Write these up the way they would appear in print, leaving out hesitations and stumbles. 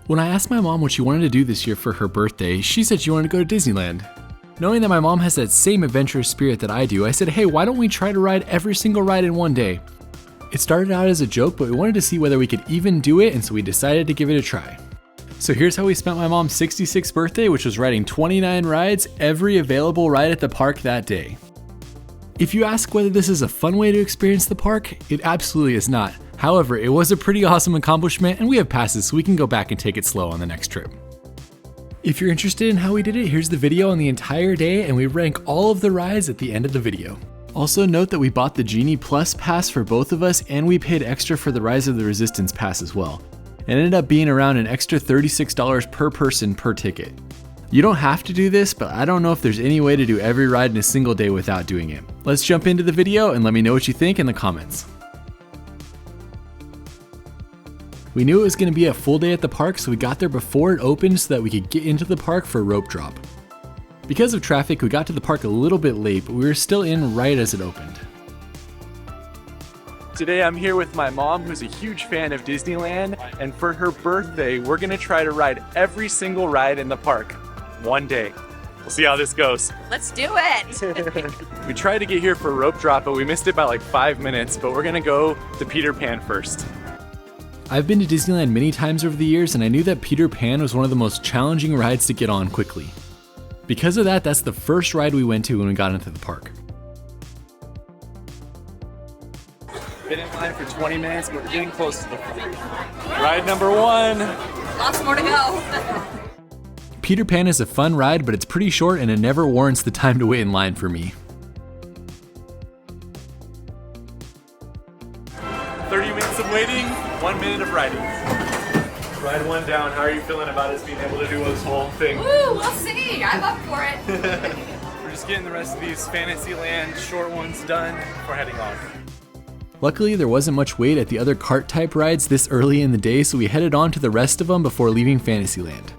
When I asked my mom what she wanted to do this year for her birthday, she said she wanted to go to Disneyland. Knowing that my mom has that same adventurous spirit that I do, I said, hey, why don't we try to ride every single ride in one day? It started out as a joke, but we wanted to see whether we could even do it, and so we decided to give it a try. So here's how we spent my mom's 66th birthday, which was riding 29 rides, every available ride at the park that day. If you ask whether this is a fun way to experience the park, it absolutely is not. However, it was a pretty awesome accomplishment, and we have passes so we can go back and take it slow on the next trip. If you're interested in how we did it, here's the video on the entire day, and we rank all of the rides at the end of the video. Also note that we bought the Genie Plus pass for both of us, and we paid extra for the Rise of the Resistance pass as well. It ended up being around an extra $36 per person per ticket. You don't have to do this, but I don't know if there's any way to do every ride in a single day without doing it. Let's jump into the video and let me know what you think in the comments. We knew it was going to be a full day at the park, so we got there before it opened so that we could get into the park for a rope drop. Because of traffic, we got to the park a little bit late, but we were still in right as it opened. Today I'm here with my mom, who's a huge fan of Disneyland, and for her birthday, we're going to try to ride every single ride in the park, one day. We'll see how this goes. Let's do it! We tried to get here for a rope drop, but we missed it by like 5 minutes, but we're going to go to Peter Pan first. I've been to Disneyland many times over the years, and I knew that Peter Pan was one of the most challenging rides to get on quickly. Because of that, that's the first ride we went to when we got into the park. Been in line for 20 minutes, but we're getting close to the front. Ride number 1. Lots more to go. Peter Pan is a fun ride, but it's pretty short and it never warrants the time to wait in line for me. 30 minutes of waiting, 1 minute of riding. Ride 1 down. How are you feeling about us being able to do this whole thing? Ooh, we'll see. I'm up for it. We're just getting the rest of these Fantasyland short ones done before heading off. Luckily, there wasn't much wait at the other cart type rides this early in the day, so we headed on to the rest of them before leaving Fantasyland.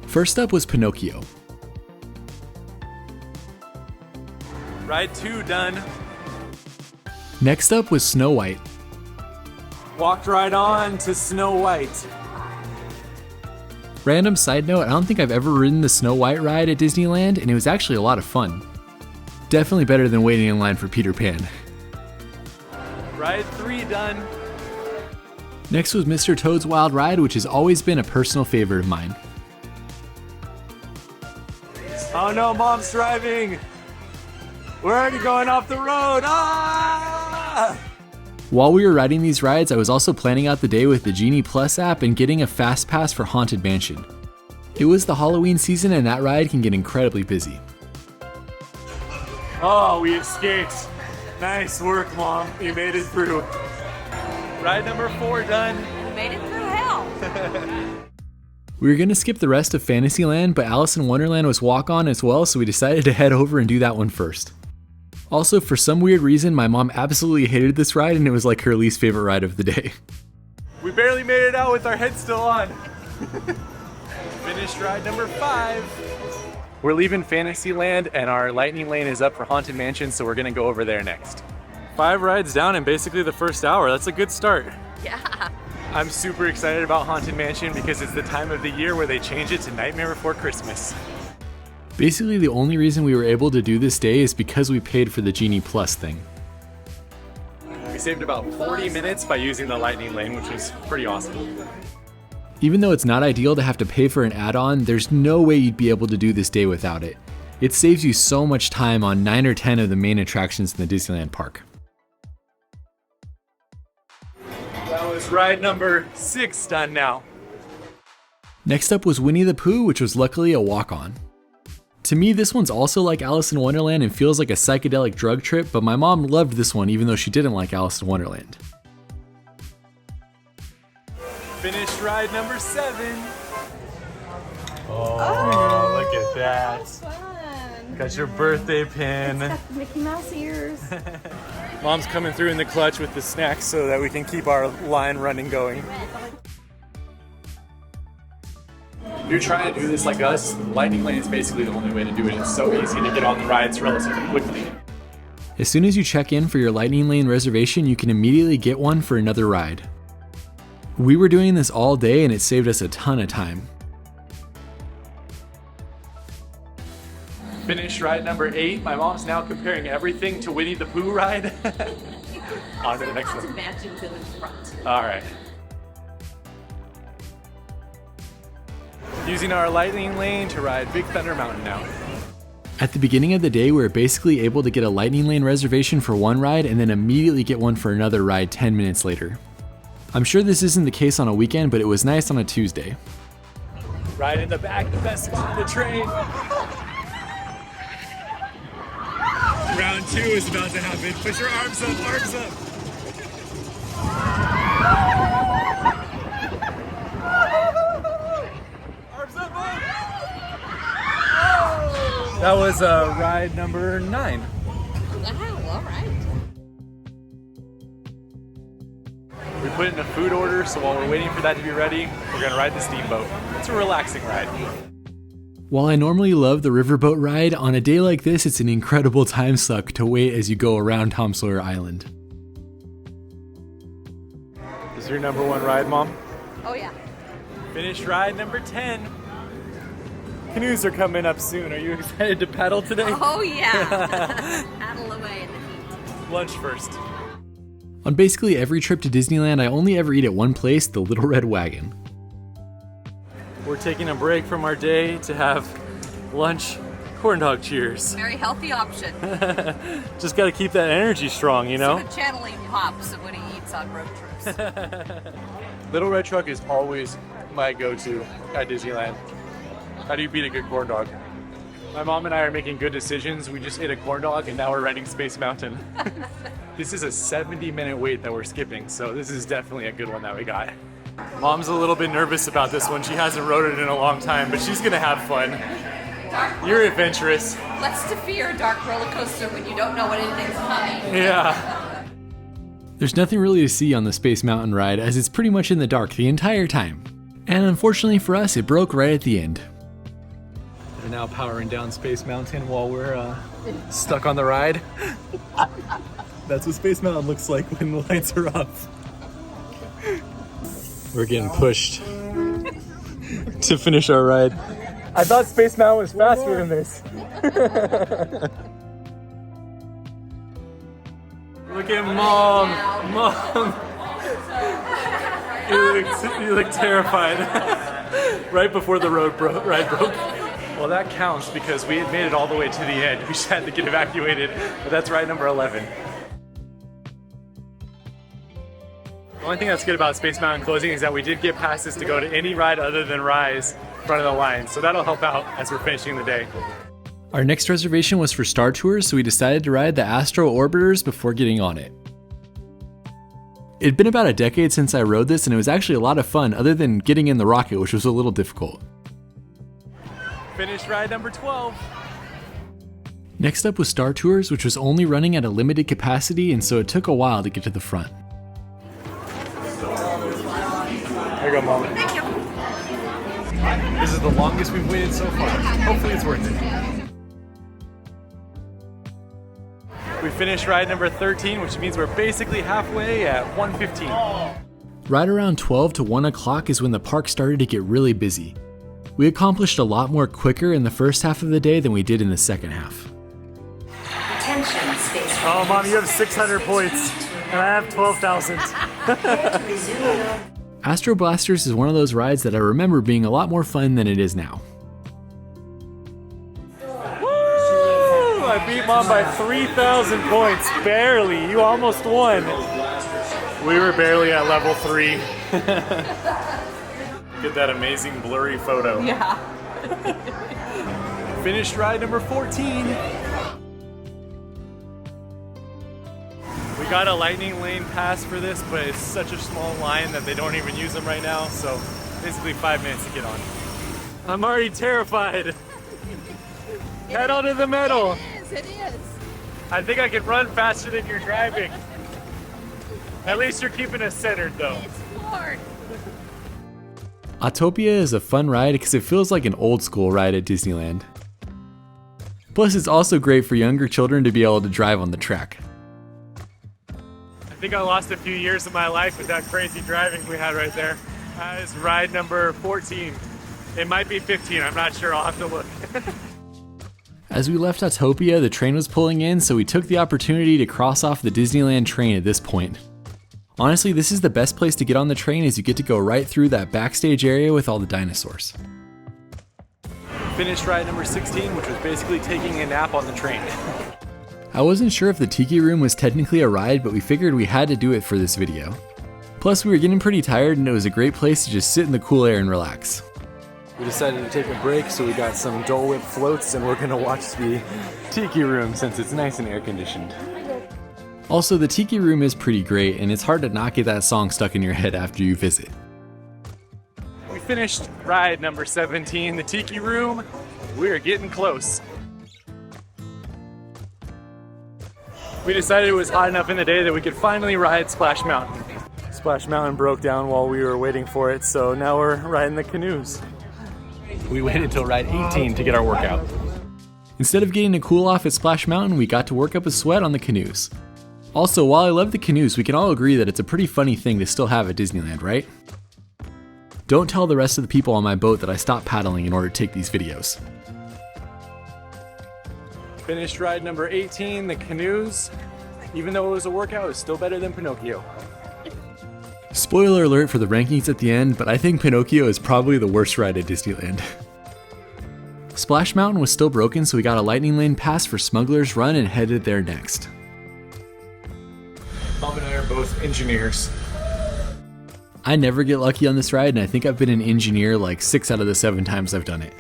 First up was Pinocchio. Ride 2 done. Next up was Snow White. Walked right on to Snow White. Random side note, I don't think I've ever ridden the Snow White ride at Disneyland, and it was actually a lot of fun. Definitely better than waiting in line for Peter Pan. Ride 3 done. Next was Mr. Toad's Wild Ride, which has always been a personal favorite of mine. Oh no, Mom's driving! We're already going off the road! Ah! While we were riding these rides, I was also planning out the day with the Genie Plus app and getting a fast pass for Haunted Mansion. It was the Halloween season and that ride can get incredibly busy. Oh, we escaped. Nice work, Mom. You made it through. Ride number 4 done. We made it through hell. We were going to skip the rest of Fantasyland, but Alice in Wonderland was walk-on as well, so we decided to head over and do that one first. Also, for some weird reason, my mom absolutely hated this ride and it was like her least favorite ride of the day. We barely made it out with our heads still on. Finished ride number 5. We're leaving Fantasyland and our lightning lane is up for Haunted Mansion, so we're gonna go over there next. 5 rides down in basically the first hour. That's a good start. Yeah. I'm super excited about Haunted Mansion because it's the time of the year where they change it to Nightmare Before Christmas. Basically, the only reason we were able to do this day is because we paid for the Genie Plus thing. We saved about 40 minutes by using the lightning lane, which was pretty awesome. Even though it's not ideal to have to pay for an add-on, there's no way you'd be able to do this day without it. It saves you so much time on 9 or 10 of the main attractions in the Disneyland Park. That was ride number 6 done now. Next up was Winnie the Pooh, which was luckily a walk-on. To me, this one's also like Alice in Wonderland and feels like a psychedelic drug trip, but my mom loved this one even though she didn't like Alice in Wonderland. Finished ride number 7. Oh, look at that. Fun. Got your birthday pin. It's got Mickey Mouse ears. Mom's coming through in the clutch with the snacks so that we can keep our line running going. If you're trying to do this like us, lightning lane is basically the only way to do it. It's so easy to get on the rides relatively quickly. As soon as you check in for your lightning lane reservation, you can immediately get one for another ride. We were doing this all day and it saved us a ton of time. Finished ride number 8. My mom's now comparing everything to Winnie the Pooh ride. On to the next one. Matching to the front. All right. Using our lightning lane to ride Big Thunder Mountain now. At the beginning of the day, we were basically able to get a lightning lane reservation for one ride and then immediately get one for another ride 10 minutes later. I'm sure this isn't the case on a weekend, but it was nice on a Tuesday. Right in the back, the best spot on the train. Round 2 is about to happen. Put your arms up, arms up. Arms up, up. That was ride number 9. Wow, all right. We put in a food order, so while we're waiting for that to be ready, we're gonna ride the steamboat. It's a relaxing ride. While I normally love the Riverboat ride, on a day like this, it's an incredible time suck to wait as you go around Tom Sawyer Island. This is your number 1 ride, Mom? Oh yeah. Finished ride number 10. Canoes are coming up soon. Are you excited to paddle today? Oh yeah. Paddle away in the heat. Lunch first. On basically every trip to Disneyland, I only ever eat at one place, the Little Red Wagon. We're taking a break from our day to have lunch. Corn dog cheers. Very healthy option. Just got to keep that energy strong, you know? Sort of channeling Pops of when he eats on road trips. Little Red Truck is always my go-to at Disneyland. How do you beat a good corn dog? My mom and I are making good decisions. We just ate a corn dog and now we're riding Space Mountain. This is a 70-minute wait that we're skipping, so this is definitely a good one that we got. Mom's a little bit nervous about this one. She hasn't rode it in a long time, but she's gonna have fun. You're adventurous. Let's to fear a dark roller coaster when you don't know when anything's coming. Yeah. There's nothing really to see on the Space Mountain ride as it's pretty much in the dark the entire time. And unfortunately for us, it broke right at the end. We're now powering down Space Mountain while we're stuck on the ride. That's what Space Mountain looks like when the lights are off. We're getting pushed to finish our ride. I thought Space Mountain was faster than this. Look at Mom. Mom. You look terrified. Right before the ride broke. Well, that counts because we had made it all the way to the end. We just had to get evacuated, but that's ride number 11. The only thing that's good about Space Mountain closing is that we did get passes to go to any ride other than Rise in front of the line, so that'll help out as we're finishing the day. Our next reservation was for Star Tours, so we decided to ride the Astro Orbiters before getting on it. It'd been about a decade since I rode this, and it was actually a lot of fun other than getting in the rocket, which was a little difficult. Finished ride number 12. Next up was Star Tours, which was only running at a limited capacity, and so it took a while to get to the front. There you go, Mom. Thank you. This is the longest we've waited so far. Hopefully it's worth it. We finished ride number 13, which means we're basically halfway at 1:15. Right around 12 to 1 o'clock is when the park started to get really busy. We accomplished a lot more quicker in the first half of the day than we did in the second half. Attention, space. Oh, Mom, you have 600 points, and I have 12,000. Astro Blasters is one of those rides that I remember being a lot more fun than it is now. Woo! I beat Mom by 3,000 points, barely. You almost won. We were barely at level 3. Get that amazing blurry photo. Yeah. Finished ride number 14. We got a lightning lane pass for this, but it's such a small line that they don't even use them right now, so basically 5 minutes to get on. I'm already terrified. Pedal to the metal. It is. I think I can run faster than you're driving. At least you're keeping us centered though. It's floored. Autopia is a fun ride because it feels like an old school ride at Disneyland. Plus it's also great for younger children to be able to drive on the track. I think I lost a few years of my life with that crazy driving we had right there. That is ride number 14. It might be 15, I'm not sure, I'll have to look. As we left Autopia, the train was pulling in, so we took the opportunity to cross off the Disneyland train at this point. Honestly, this is the best place to get on the train as you get to go right through that backstage area with all the dinosaurs. Finished ride number 16, which was basically taking a nap on the train. I wasn't sure if the Tiki Room was technically a ride, but we figured we had to do it for this video. Plus, we were getting pretty tired and it was a great place to just sit in the cool air and relax. We decided to take a break, so we got some Dole Whip floats and we're gonna watch the Tiki Room since it's nice and air conditioned. Also, the Tiki Room is pretty great and it's hard to not get that song stuck in your head after you visit. We finished ride number 17, the Tiki Room. We're getting close. We decided it was hot enough in the day that we could finally ride Splash Mountain. Splash Mountain broke down while we were waiting for it, so now we're riding the canoes. We waited till ride 18 to get our workout. Instead of getting to cool off at Splash Mountain, we got to work up a sweat on the canoes. Also, while I love the canoes, we can all agree that it's a pretty funny thing to still have at Disneyland, right? Don't tell the rest of the people on my boat that I stopped paddling in order to take these videos. Finished ride number 18, the canoes. Even though it was a workout, it's still better than Pinocchio. Spoiler alert for the rankings at the end, but I think Pinocchio is probably the worst ride at Disneyland. Splash Mountain was still broken, so we got a lightning lane pass for Smuggler's Run and headed there next. Mom and I are both engineers. I never get lucky on this ride, and I think I've been an engineer like 6 out of the 7 times I've done it.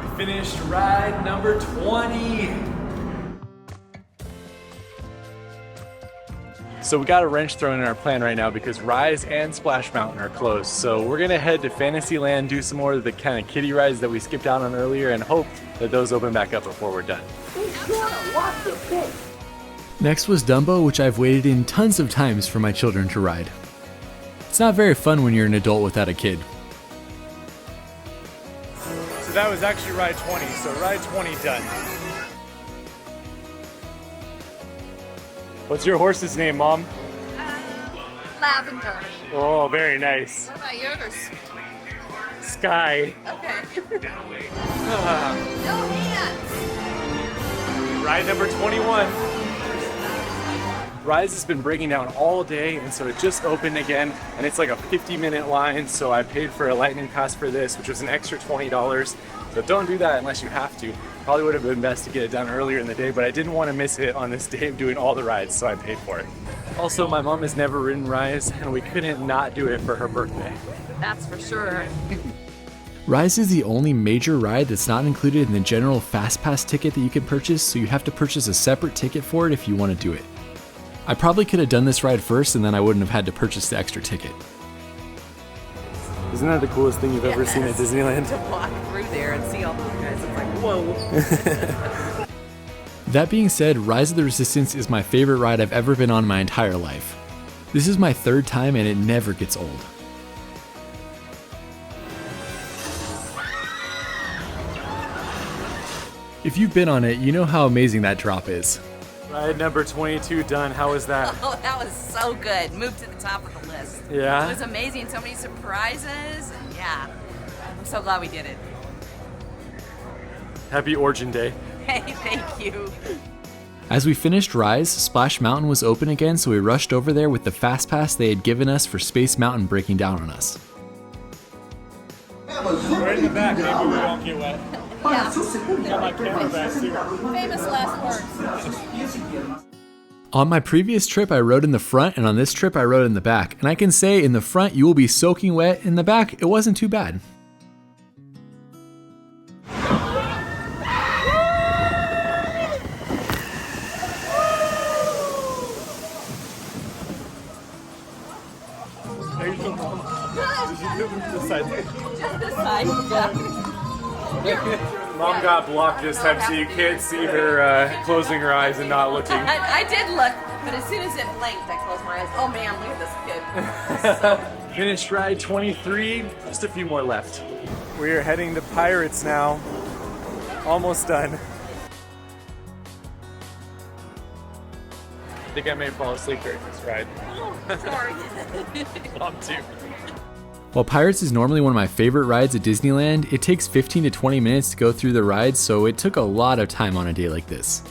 We finished ride number 20. So we got a wrench thrown in our plan right now because Rise and Splash Mountain are closed. So we're gonna head to Fantasyland, do some more of the kind of kiddie rides that we skipped out on earlier and hope that those open back up before we're done. Next was Dumbo, which I've waited in tons of times for my children to ride. It's not very fun when you're an adult without a kid. So that was actually ride 20, so ride 20 done. What's your horse's name, Mom? Lavender. Oh, very nice. What about yours? Sky. Okay. No hands. Ride number 21. Rise has been breaking down all day, and so it just opened again, and it's like a 50-minute line, so I paid for a lightning pass for this, which was an extra $20. So don't do that unless you have to. Probably would have been best to get it done earlier in the day, but I didn't want to miss it on this day of doing all the rides, so I paid for it. Also, my mom has never ridden Rise, and we couldn't not do it for her birthday. That's for sure. Rise is the only major ride that's not included in the general Fast Pass ticket that you can purchase, so you have to purchase a separate ticket for it if you want to do it. I probably could have done this ride first, and then I wouldn't have had to purchase the extra ticket. Isn't that the coolest thing you've ever seen at Disneyland? To walk through there and see all those guys, it's like, whoa. That being said, Rise of the Resistance is my favorite ride I've ever been on my entire life. This is my 3rd time and it never gets old. If you've been on it, you know how amazing that drop is. Ride number 22 done. How was that? Oh, that was so good. Moved to the top of the list. Yeah? It was amazing. So many surprises. And yeah. I'm so glad we did it. Happy Origin Day. Hey, thank you. As we finished Rise, Splash Mountain was open again, so we rushed over there with the Fast Pass they had given us for Space Mountain breaking down on us. We're in the back, maybe we won't get wet. Yeah. Got my camera back too. Famous last words. On my previous trip, I rode in the front, and on this trip, I rode in the back. And I can say, in the front, you will be soaking wet. In the back, it wasn't too bad. Mom got blocked this time, so you can't see her closing her eyes and not looking. I did look, but as soon as it blinked, I closed my eyes. Oh man, look at this kid. Finished ride 23, just a few more left. We are heading to Pirates now. Almost done. I think I may fall asleep during this ride. Sorry. Mom too. While Pirates is normally one of my favorite rides at Disneyland, it takes 15 to 20 minutes to go through the ride, so it took a lot of time on a day like this.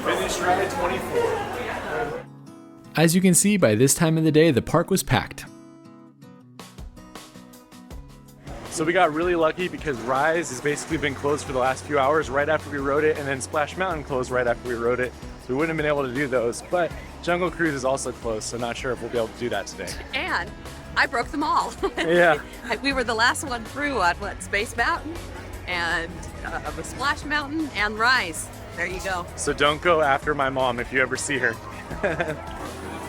Finished ride 24. As you can see, by this time of the day, the park was packed. So we got really lucky because Rise has basically been closed for the last few hours right after we rode it, and then Splash Mountain closed right after we rode it. So we wouldn't have been able to do those, but Jungle Cruise is also closed, so not sure if we'll be able to do that today. And I broke them all. Yeah. We were the last one through on Space Mountain and the Splash Mountain and Rise. There you go. So don't go after my mom if you ever see her.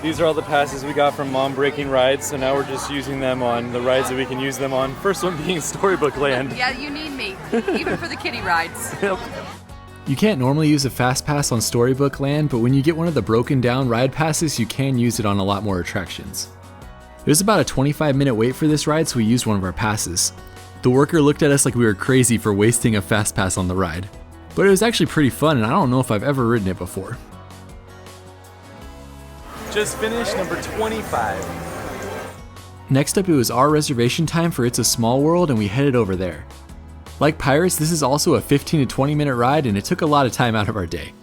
These are all the passes we got from Mom breaking rides, so now we're just using them on the rides that we can use them on. First one being Storybook Land. Yeah, you need me, even for the kiddie rides. You can't normally use a fast pass on Storybook Land, but when you get one of the broken down ride passes, you can use it on a lot more attractions. It was about a 25-minute wait for this ride, so we used one of our passes. The worker looked at us like we were crazy for wasting a fast pass on the ride. But it was actually pretty fun, and I don't know if I've ever ridden it before. Just finished number 25. Next up, it was our reservation time for It's a Small World, and we headed over there. Like Pirates, this is also a 15 to 20 minute ride, and it took a lot of time out of our day.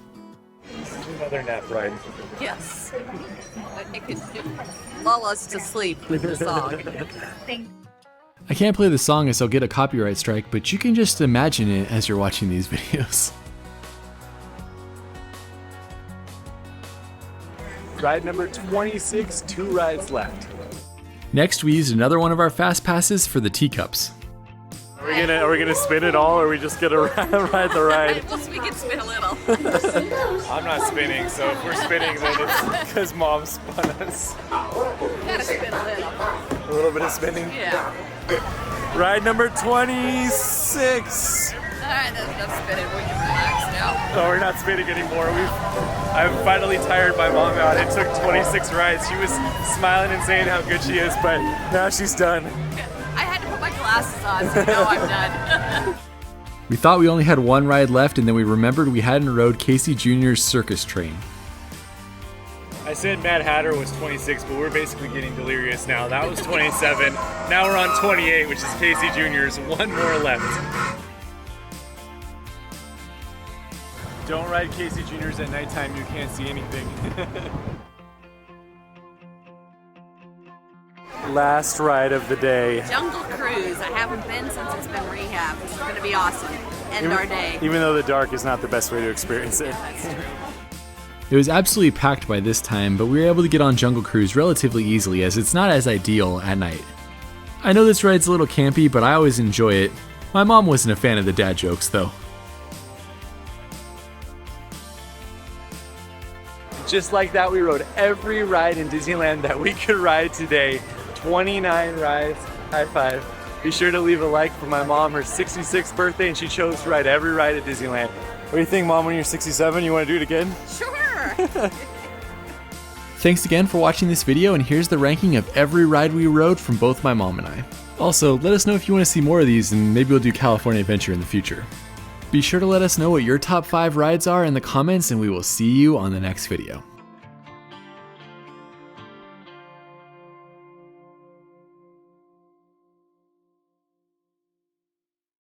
Another nap ride. Yes. It could lull us to sleep with the song. I can't play the song as I'll get a copyright strike, but you can just imagine it as you're watching these videos. Ride number 26, 2 rides left. Next, we used another one of our fast passes for the teacups. Are we gonna spin it all, or are we just gonna ride the ride? Well, we can spin a little. I'm not spinning, so if we're spinning, then it's because Mom spun us. Gotta spin a little. A little bit of spinning. Yeah. Ride number 26. All right, that's enough spinning. We can relax now. No, we're not spinning anymore. I've finally tired my mom out. It took 26 rides. She was smiling and saying how good she is, but now she's done. I had to put my glasses on, so now I'm done. We thought we only had one ride left, and then we remembered we hadn't rode Casey Jr.'s Circus Train. I said Mad Hatter was 26, but we're basically getting delirious now. That was 27. Now we're on 28, which is Casey Jr.'s. One more left. Don't ride Casey Jr.'s at nighttime. You can't see anything. Last ride of the day. Jungle Cruise. I haven't been since it's been rehabbed. It's going to be awesome. End our day. Even though the dark is not the best way to experience it. That's true. It was absolutely packed by this time, but we were able to get on Jungle Cruise relatively easily as it's not as ideal at night. I know this ride's a little campy, but I always enjoy it. My mom wasn't a fan of the dad jokes though. Just like that, we rode every ride in Disneyland that we could ride today. 29 rides. High five. Be sure to leave a like for my mom, her 66th birthday, and she chose to ride every ride at Disneyland. What do you think, Mom, when you're 67? You want to do it again? Sure. Thanks again for watching this video, and here's the ranking of every ride we rode from both my mom and I. Also, let us know if you want to see more of these, and maybe we'll do California Adventure in the future. Be sure to let us know what your top 5 rides are in the comments, and we will see you on the next video.